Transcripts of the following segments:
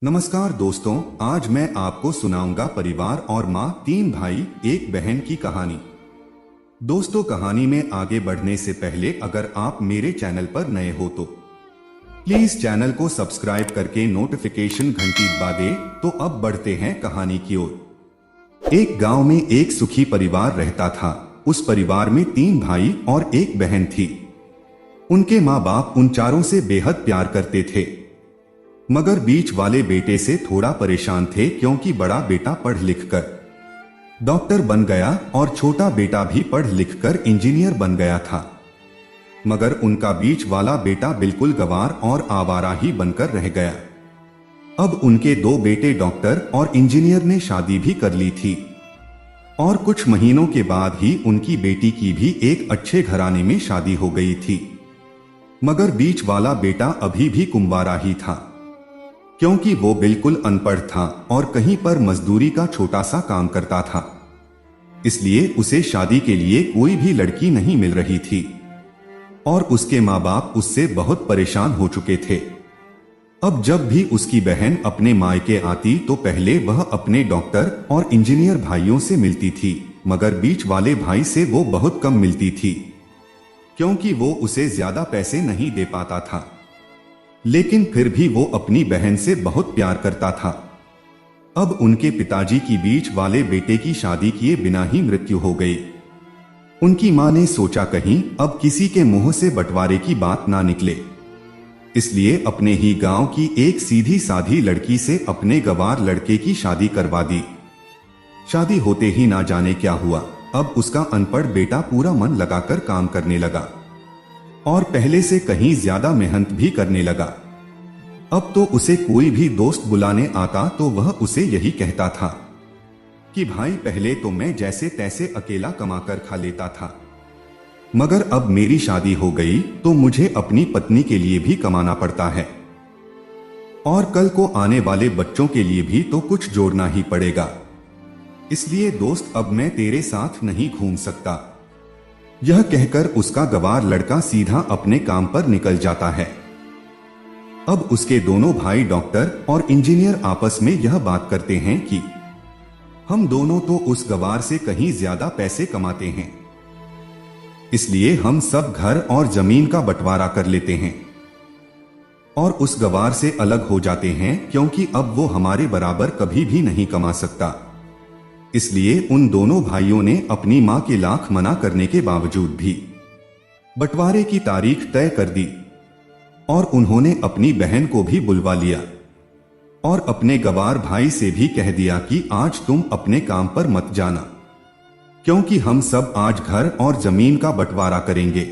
नमस्कार दोस्तों, आज मैं आपको सुनाऊंगा परिवार और माँ, तीन भाई एक बहन की कहानी। दोस्तों, कहानी में आगे बढ़ने से पहले अगर आप मेरे चैनल पर नए हो तो प्लीज चैनल को सब्सक्राइब करके नोटिफिकेशन घंटी दबा दे। तो अब बढ़ते हैं कहानी की ओर। एक गांव में एक सुखी परिवार रहता था। उस परिवार में तीन भाई और एक बहन थी। उनके माँ बाप उन चारों से बेहद प्यार करते थे, मगर बीच वाले बेटे से थोड़ा परेशान थे क्योंकि बड़ा बेटा पढ़ लिख कर डॉक्टर बन गया और छोटा बेटा भी पढ़ लिख कर इंजीनियर बन गया था। मगर उनका बीच वाला बेटा बिल्कुल गंवार और आवारा ही बनकर रह गया। अब उनके दो बेटे डॉक्टर और इंजीनियर ने शादी भी कर ली थी और कुछ महीनों के बाद ही उनकी बेटी की भी एक अच्छे घराने में शादी हो गई थी। मगर बीच वाला बेटा अभी भी कुंवारा ही था, क्योंकि वो बिल्कुल अनपढ़ था और कहीं पर मजदूरी का छोटा सा काम करता था। इसलिए उसे शादी के लिए कोई भी लड़की नहीं मिल रही थी और उसके माँ बाप उससे बहुत परेशान हो चुके थे। अब जब भी उसकी बहन अपने मायके आती तो पहले वह अपने डॉक्टर और इंजीनियर भाइयों से मिलती थी, मगर बीच वाले भाई से वो बहुत कम मिलती थी क्योंकि वो उसे ज्यादा पैसे नहीं दे पाता था। लेकिन फिर भी वो अपनी बहन से बहुत प्यार करता था। अब उनके पिताजी की बीच वाले बेटे की शादी किए बिना ही मृत्यु हो गई। उनकी मां ने सोचा कहीं अब किसी के मुंह से बंटवारे की बात ना निकले, इसलिए अपने ही गांव की एक सीधी साधी लड़की से अपने गंवार लड़के की शादी करवा दी। शादी होते ही ना जाने क्या हुआ, अब उसका अनपढ़ बेटा पूरा मन लगाकर काम करने लगा और पहले से कहीं ज्यादा मेहनत भी करने लगा। अब तो उसे कोई भी दोस्त बुलाने आता तो वह उसे यही कहता था कि भाई, पहले तो मैं जैसे तैसे अकेला कमाकर खा लेता था, मगर अब मेरी शादी हो गई तो मुझे अपनी पत्नी के लिए भी कमाना पड़ता है और कल को आने वाले बच्चों के लिए भी तो कुछ जोड़ना ही पड़ेगा। इसलिए दोस्त, अब मैं तेरे साथ नहीं घूम सकता। यह कहकर उसका गंवार लड़का सीधा अपने काम पर निकल जाता है। अब उसके दोनों भाई डॉक्टर और इंजीनियर आपस में यह बात करते हैं कि हम दोनों तो उस गंवार से कहीं ज्यादा पैसे कमाते हैं, इसलिए हम सब घर और जमीन का बंटवारा कर लेते हैं और उस गंवार से अलग हो जाते हैं, क्योंकि अब वो हमारे बराबर कभी भी नहीं कमा सकता। इसलिए उन दोनों भाइयों ने अपनी मां के लाख मना करने के बावजूद भी बंटवारे की तारीख तय कर दी और उन्होंने अपनी बहन को भी बुलवा लिया और अपने गंवार भाई से भी कह दिया कि आज तुम अपने काम पर मत जाना, क्योंकि हम सब आज घर और जमीन का बंटवारा करेंगे।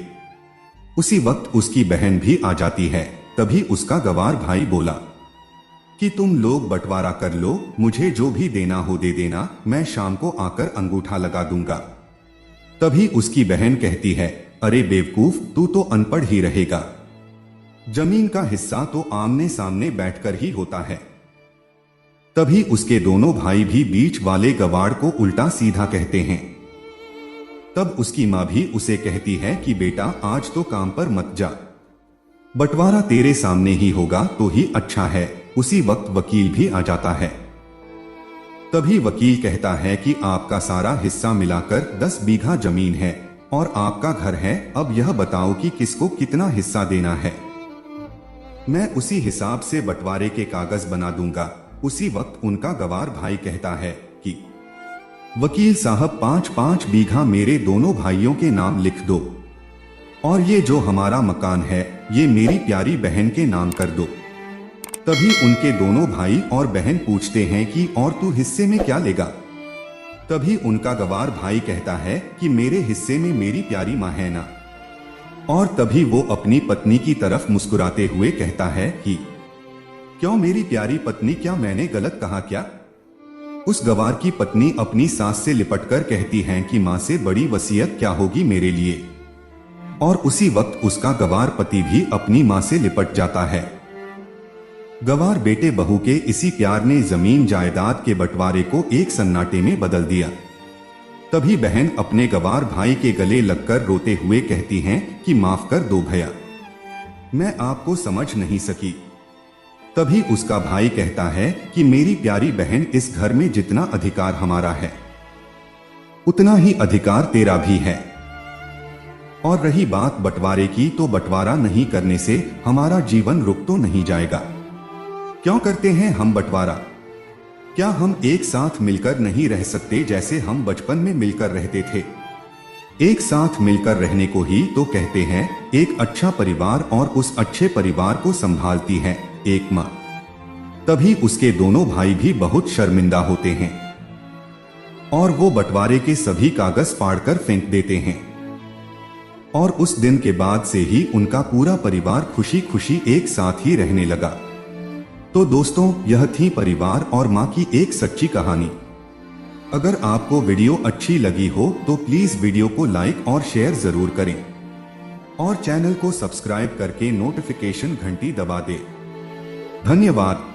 उसी वक्त उसकी बहन भी आ जाती है। तभी उसका गंवार भाई बोला कि तुम लोग बंटवारा कर लो, मुझे जो भी देना हो दे देना, मैं शाम को आकर अंगूठा लगा दूंगा। तभी उसकी बहन कहती है, अरे बेवकूफ, तू तो अनपढ़ ही रहेगा, जमीन का हिस्सा तो आमने सामने बैठकर ही होता है। तभी उसके दोनों भाई भी बीच वाले गंवार को उल्टा सीधा कहते हैं। तब उसकी मां भी उसे कहती है कि बेटा, आज तो काम पर मत जा, बंटवारा तेरे सामने ही होगा तो ही अच्छा है। उसी वक्त वकील भी आ जाता है। तभी वकील कहता है कि आपका सारा हिस्सा मिलाकर 10 बीघा जमीन है और आपका घर है। अब यह बताओ कि किसको कितना हिस्सा देना है, मैं उसी हिसाब से बंटवारे के कागज बना दूंगा। उसी वक्त उनका गंवार भाई कहता है कि वकील साहब, 5-5 बीघा मेरे दोनों भाइयों के नाम लिख दो और ये जो हमारा मकान है ये मेरी प्यारी बहन के नाम कर दो। तभी उनके दोनों भाई और बहन पूछते हैं कि और तू हिस्से में क्या लेगा। तभी उनका गंवार भाई कहता है कि मेरे हिस्से में मेरी प्यारी मां है ना। और तभी वो अपनी पत्नी की तरफ मुस्कुराते हुए कहता है कि क्यों मेरी प्यारी पत्नी, क्या मैंने गलत कहा क्या? उस गंवार की पत्नी अपनी सास से लिपटकर कहती हैं कि मां से बड़ी वसीयत क्या होगी मेरे लिए। और उसी वक्त उसका गंवार पति भी अपनी मां से लिपट जाता है। गंवार बेटे बहू के इसी प्यार ने जमीन जायदाद के बंटवारे को एक सन्नाटे में बदल दिया। तभी बहन अपने गंवार भाई के गले लगकर रोते हुए कहती हैं कि माफ कर दो भैया, मैं आपको समझ नहीं सकी। तभी उसका भाई कहता है कि मेरी प्यारी बहन, इस घर में जितना अधिकार हमारा है उतना ही अधिकार तेरा भी है। और रही बात बंटवारे की, तो बंटवारा नहीं करने से हमारा जीवन रुक तो नहीं जाएगा। क्यों करते हैं हम बंटवारा? क्या हम एक साथ मिलकर नहीं रह सकते जैसे हम बचपन में मिलकर रहते थे? एक साथ मिलकर रहने को ही तो कहते हैं एक अच्छा परिवार, और उस अच्छे परिवार को संभालती है एक माँ। तभी उसके दोनों भाई भी बहुत शर्मिंदा होते हैं और वो बंटवारे के सभी कागज फाड़कर फेंक देते हैं। और उस दिन के बाद से ही उनका पूरा परिवार खुशी खुशी एक साथ ही रहने लगा। तो दोस्तों, यह थी परिवार और माँ की एक सच्ची कहानी। अगर आपको वीडियो अच्छी लगी हो तो प्लीज वीडियो को लाइक और शेयर जरूर करें और चैनल को सब्सक्राइब करके नोटिफिकेशन घंटी दबा दें। धन्यवाद।